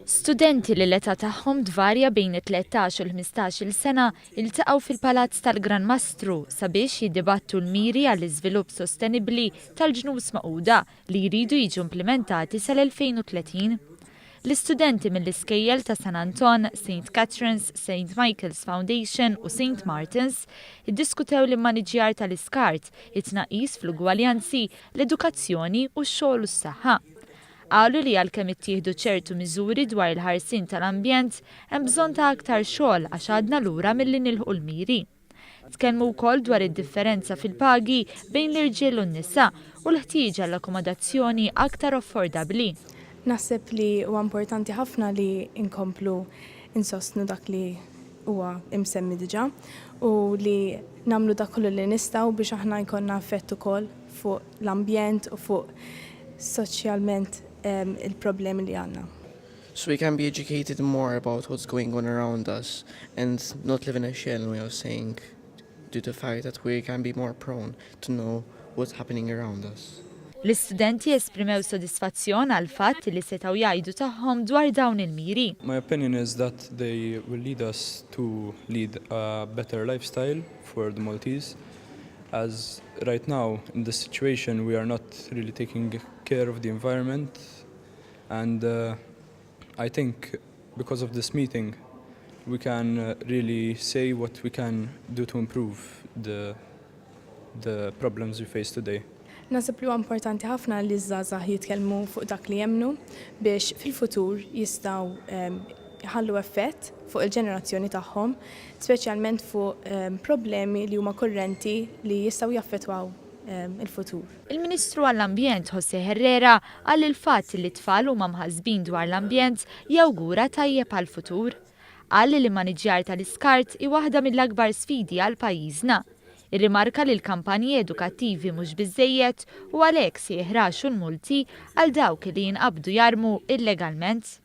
Studenti li l-età tagħhom dvarja bejn 13 u l-15 sena iltaqgħu fil-Palazz tal-Gran Mastru sabiex jiddibattu l-miri għall-iżvilupp sostenibbli tal-ġnus Magħquda li jridu jiġu implementati sal-2030. L-istudenti mill-iskejjel ta' San Anton, St. Catherine's, St. Michael's Foundation u St. Martin's iddiskutew l-immaniġjar tal-iskart, it-tnaqqis fl-ugwaljanzi, l-edukazzjoni u x-xogħol u s-saħħa. Qalu li għalkemm ittieħdu ċertu miżuri dwar il-ħarsien tal-ambjent hemm bżonn ta' aktar xogħol għax għadna lura milli nilħu l-miri. Tkellmu wkoll dwar id-differenza fil-pagi bejn l-irġiel u n-nisa u l-ħtieġa l-akkomodazzjoni aktar affordabbli. Naħseb li huwa importanti ħafna li inkomplu insostnu dak li huwa imsemmi diġà u li nagħmlu dak kollu li nistgħu biex aħna jkollna effett ukoll fuq l-ambjent u fuq soċjalment il-problemi li għandna. So we can be educated more about what's going on around us and not live in a shell way of saying due to the fact that we can be more prone to know what's happening around us. L-istudenti esprimew sodisfazzjon għal fatt li setgħu jgħidu tagħhom dwar dawn il-miri. My opinion is that they will lead us to lead a better lifestyle for the Maltese, as right now in this situation we are not really taking care of the environment, and I think because of this meeting we can really say what we can do to improve the problems we face today. Nasib li huwa importanti ħafna li żgħażagħ jitkellmu fuq dak li jemmnu biex fil-futur jistgħu ħallu effett fuq il-ġenerazzjoni tagħhom, speċjalment fuq problemi li huma kurrenti li jistgħu jaffettwaw il-futur. Il-Ministru għall-Ambjent José Herrera qal il-fatt li t-tfal huma mħassbin dwar l-ambjent jawgura tajjeb għall-futur. Qal li l-maniġjar tal-iskart hi waħda mill-akbar sfidi għal pajjiżna. Irrimarka li l-kampanji edukattivi mhux biżżejjed u għalhekk se jeħraxu l-multi għal dawk li jinqabdu jarmu illegalment.